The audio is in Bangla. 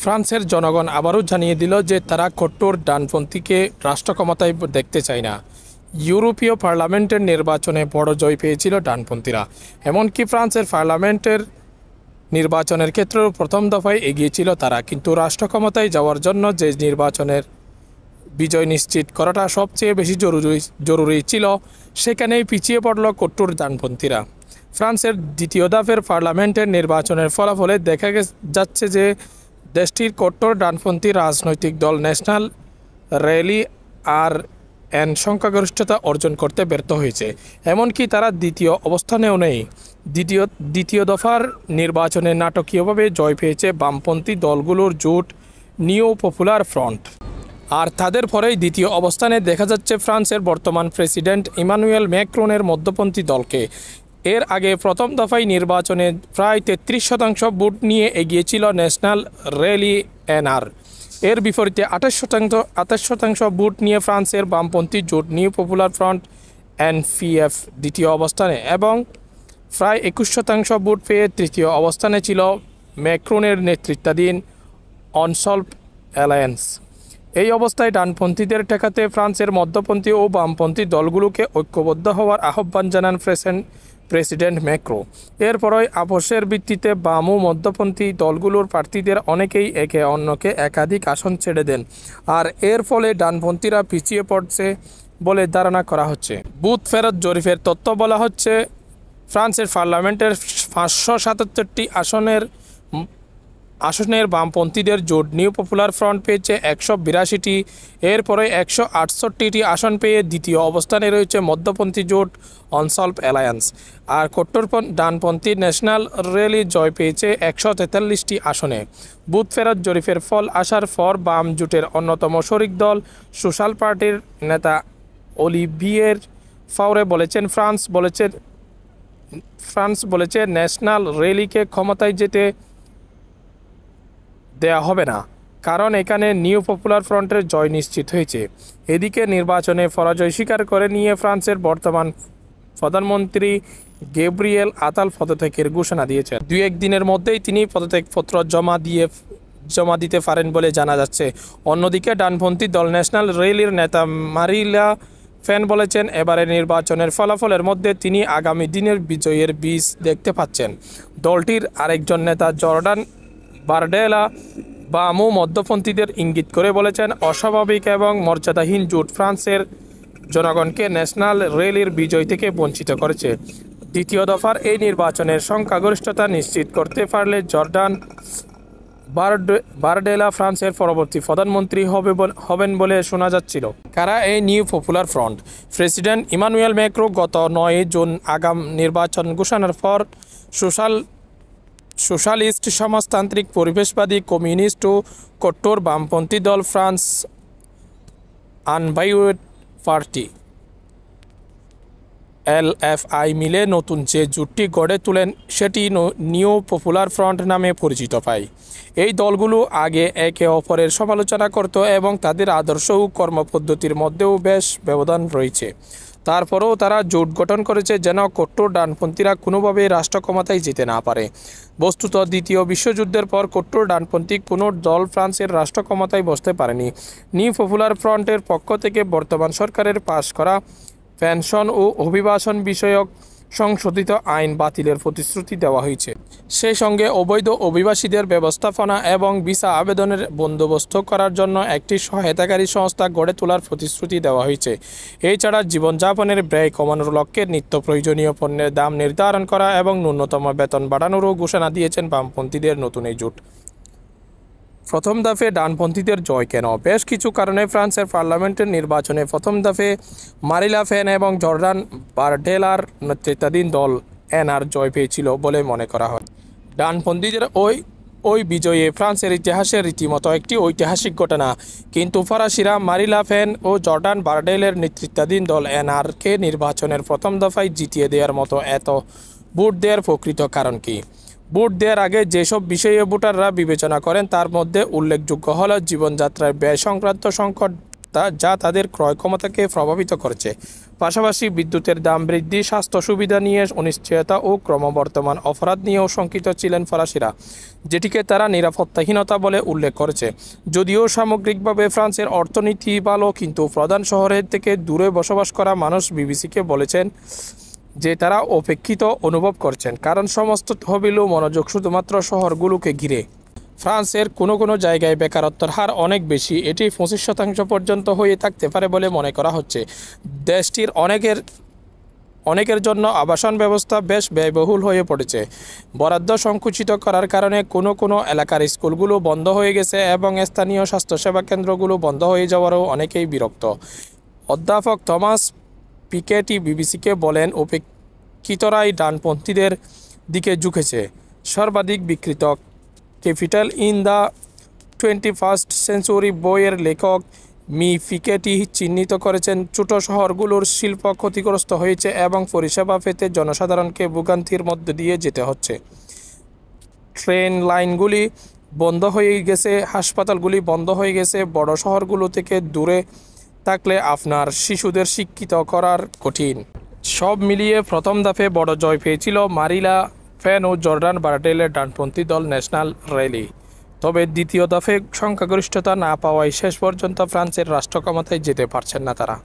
ফ্রান্সের জনগণ আবারও জানিয়ে দিল যে তারা কট্টর ডানপন্থীকে রাষ্ট্র ক্ষমতায় দেখতে চায় না। ইউরোপীয় পার্লামেন্টের নির্বাচনে বড় জয় পেয়েছিল ডানপন্থীরা। এমনকি ফ্রান্সের পার্লামেন্টের নির্বাচনের ক্ষেত্রেও প্রথম দফায় এগিয়েছিল তারা, কিন্তু রাষ্ট্র ক্ষমতায় যাওয়ার জন্য যে নির্বাচনের বিজয় নিশ্চিত করাটা সবচেয়ে বেশি জরুরি ছিল, সেখানেই পিছিয়ে পড়ল কট্টর ডানপন্থীরা। ফ্রান্সের দ্বিতীয় দফার পার্লামেন্টের নির্বাচনের ফলাফলে দেখা যাচ্ছে যে দেশটির কট্টর ডানপন্থী রাজনৈতিক দল ন্যাশনাল র্যালি আর এন সংখ্যাগরিষ্ঠতা অর্জন করতে ব্যর্থ হয়েছে। এমনকি তারা দ্বিতীয় অবস্থানেও নেই। দ্বিতীয় দফার নির্বাচনে নাটকীয়ভাবে জয় পেয়েছে বামপন্থী দলগুলোর জোট নিউ পপুলার ফ্রন্ট। আর তাদের পরেই দ্বিতীয় অবস্থানে দেখা যাচ্ছে ফ্রান্সের বর্তমান প্রেসিডেন্ট ইমানুয়েল ম্যাক্রনের মধ্যপন্থী দলকে। এর আগে প্রথম দফায় নির্বাচনে প্রায় 33% ভোট নিয়ে এগিয়েছিল ন্যাশনাল র্যালি এনআর। এর বিপরীতে 28% ভোট নিয়ে ফ্রান্সের বামপন্থী জোট নিউ পপুলার ফ্রন্ট এনপিএফ দ্বিতীয় অবস্থানে, এবং প্রায় 21% ভোট পেয়ে তৃতীয় অবস্থানে ছিল ম্যাক্রনের নেতৃত্বাধীন অনসল্ভ অ্যালায়েন্স। এই অবস্থায় ডানপন্থীদের ঠেকাতে ফ্রান্সের মধ্যপন্থী ও বামপন্থী দলগুলোকে ঐক্যবদ্ধ হওয়ার আহ্বান জানান প্রেসিডেন্ট ম্যাক্রো। এরপরই আপোষের ভিত্তিতে বাম ও মধ্যপন্থী দলগুলোর প্রার্থীদের অনেকেই একে অন্যকে একাধিক আসন ছেড়ে দেন, আর এর ফলে ডানপন্থীরা পিছিয়ে পড়ছে বলে ধারণা করা হচ্ছে। বুথ ফেরত জরিপের তথ্য বলা হচ্ছে, ফ্রান্সের পার্লামেন্টের 577টি আসনের বামপন্থীদের জোট নিউ পপুলার ফ্রন্ট পেয়েছে 182টি। এরপরে 168টি আসন পেয়ে দ্বিতীয় অবস্থানে রয়েছে মধ্যপন্থী জোট অনসল্ভ অ্যালায়েন্স। আর কট্টর ডানপন্থী ন্যাশনাল র্যালি জয় পেয়েছে 143টি আসনে। বুথ ফেরত জরিপের ফল আসার পর বাম জোটের অন্যতম শরিক দল সোশ্যাল পার্টির নেতা অলিভিয়ের ফাউরে বলেছেন, ফ্রান্স বলেছে ন্যাশনাল র্যালিকে ক্ষমতায় যেতে দেয়া হবে না, কারণ এখানে নিউ পপুলার ফ্রন্টের জয় নিশ্চিত হয়েছে। এদিকে নির্বাচনে পরাজয় স্বীকার করে নিয়ে ফ্রান্সের বর্তমান প্রধানমন্ত্রী গ্যাব্রিয়েল আতাল পদত্যাগের ঘোষণা দিয়েছেন। 2-1 দিনের মধ্যেই তিনি পদত্যাগপত্র জমা দিতে পারেন বলে জানা যাচ্ছে। অন্যদিকে ডানপন্থী দল ন্যাশনাল র্যালির নেতা মারিলা ফেন বলেছেন, এবারের নির্বাচনের ফলাফলের মধ্যে তিনি আগামী দিনের বিজয়ের বীজ দেখতে পাচ্ছেন। দলটির আরেকজন নেতা জর্ডান বারডেলা বাম ও মধ্যপন্থীদের ইঙ্গিত করে বলেছেন, অস্বাভাবিক এবং মর্যাদাহীন জোট ফ্রান্সের জনগণকে ন্যাশনাল র্যালির বিজয় থেকে বঞ্চিত করেছে। দ্বিতীয় দফার এই নির্বাচনের সংখ্যাগরিষ্ঠতা নিশ্চিত করতে পারলে জর্ডান বারডেলা ফ্রান্সের পরবর্তী প্রধানমন্ত্রী হবেন বলে শোনা যাচ্ছিল। কারা এই New Popular Front? President Emmanuel Macron গত 9 জুন আগাম নির্বাচন ঘোষণার পর সোশ্যালিস্ট, সমাজতান্ত্রিক, পরিবেশবাদী, কমিউনিস্ট ও কট্টর বামপন্থী দল ফ্রান্স আনভাইওয়েড পার্টি এলএফআই মিলে নতুন যে জোটটি গড়ে তোলেন সেটি নিউ পপুলার ফ্রন্ট নামে পরিচিত পায়। এই দলগুলো আগে একে অপরের সমালোচনা করত এবং তাদের আদর্শ ও কর্মপদ্ধতির মধ্যেও বেশ ব্যবধান রয়েছে। তারপরেও তারা জোট গঠন করেছে যেন কট্টর ডানপন্থীরা কোনোভাবেই রাষ্ট্র ক্ষমতায় যেতে না পারে। বস্তুত দ্বিতীয় বিশ্বযুদ্ধের পর কট্টর ডানপন্থী কোনো দল ফ্রান্সের রাষ্ট্র ক্ষমতায় বসতে পারেনি। নিউ পপুলার ফ্রন্টের পক্ষ থেকে বর্তমান সরকারের পাশ করা পেনশন ও অভিবাসন বিষয়ক সংশোধিত আইন বাতিলের প্রতিশ্রুতি দেওয়া হয়েছে। সেই সঙ্গে অবৈধ অভিবাসীদের ব্যবস্থাপনা এবং ভিসা আবেদনের বন্দোবস্ত করার জন্য একটি সহায়তাকারী সংস্থা গড়ে তোলার প্রতিশ্রুতি দেওয়া হয়েছে। এছাড়া জীবনযাপনের ব্যয় কমানোর লক্ষ্যে নিত্য প্রয়োজনীয় পণ্যের দাম নির্ধারণ করা এবং ন্যূনতম বেতন বাড়ানোরও ঘোষণা দিয়েছেন বামপন্থীদের নতুন এই জোট। প্রথম দফে ডানপন্থীদের জয় কেন? বেশ কিছু কারণে ফ্রান্সের পার্লামেন্টের নির্বাচনে প্রথম দফে মারিলা ফেন এবং জর্ডান বারডেলার নেতৃত্বাধীন দল এনআর জয় পেয়েছিল বলে মনে করা হয়। ডানপন্থীদের ওই বিজয়ে ফ্রান্সের ইতিহাসে রীতিমতো একটি ঐতিহাসিক ঘটনা, কিন্তু ফরাসিরা মারিলা ফেন ও জর্ডান বারডেলের নেতৃত্বাধীন দল এনআরকে নির্বাচনের প্রথম দফায় জিতিয়ে দেওয়ার মতো এত ভোট দেওয়ার প্রকৃত কারণ কি? ভোট দেওয়ার আগে যেসব বিষয়ে ভোটাররা বিবেচনা করেন তার মধ্যে উল্লেখযোগ্য হল জীবনযাত্রার ব্যয় সংক্রান্ত সংকট, যা তাদের ক্রয় ক্ষমতাকে প্রভাবিত করেছে। পাশাপাশি বিদ্যুতের দাম বৃদ্ধি, স্বাস্থ্য সুবিধা নিয়ে অনিশ্চয়তা ও ক্রমবর্ধমান অপরাধ নিয়েও শঙ্কিত ছিলেন ফরাসিরা, যেটিকে তারা নিরাপত্তাহীনতা বলে উল্লেখ করেছে। যদিও সামগ্রিকভাবে ফ্রান্সের অর্থনীতি ভালো, কিন্তু প্রধান শহরের থেকে দূরে বসবাস করা মানুষ বিবিসিকে বলেছেন যে তারা উপেক্ষিত অনুভব করছেন, কারণ সমস্ত তহবিল ও মনোযোগ শুধুমাত্র শহরগুলোকে ঘিরে। ফ্রান্সের কোনো কোনো জায়গায় বেকারত্বের হার অনেক বেশি, এটি 25% পর্যন্ত হয়ে থাকতে পারে বলে মনে করা হচ্ছে। দেশটির অনেকের জন্য আবাসন ব্যবস্থা বেশ ব্যয়বহুল হয়ে পড়েছে। বরাদ্দ সংকুচিত করার কারণে কোনো কোনো এলাকার স্কুলগুলো বন্ধ হয়ে গেছে এবং স্থানীয় স্বাস্থ্যসেবা কেন্দ্রগুলো বন্ধ হয়ে যাওয়ারও অনেকেই বিরক্ত। অধ্যাপক থমাস পিকেটি বিবিসিকে বলেন, উপেক্ষিতরাই ডানপন্থীদের দিকে ঝুঁকেছে। সর্বাধিক বিকৃত capital in the 21st century বইয়ের লেখক মি ফিকেটি চিহ্নিত করেছেন, ছোট শহরগুলোর শিল্প ক্ষতিগ্রস্ত হয়েছে এবং পরিষেবা পেতে জনসাধারণকে ভোগান্তির মধ্য দিয়ে যেতে হচ্ছে। ট্রেন লাইনগুলি বন্ধ হয়ে গেছে, হাসপাতালগুলি বন্ধ হয়ে গেছে। বড় শহরগুলো থেকে দূরে থাকলে আপনার শিশুদের শিক্ষিত করার কঠিন। সব মিলিয়ে প্রথম ধাপে বড় জয় পেয়েছিল মারিলা ফেন ও জর্ডান বার্ডেলের ডানপন্থী দল ন্যাশনাল র্যালি। তবে দ্বিতীয় দফে সংখ্যাগরিষ্ঠতা না পাওয়ায় শেষ পর্যন্ত ফ্রান্সের রাষ্ট্র ক্ষমতায় যেতে পারছেন না তারা।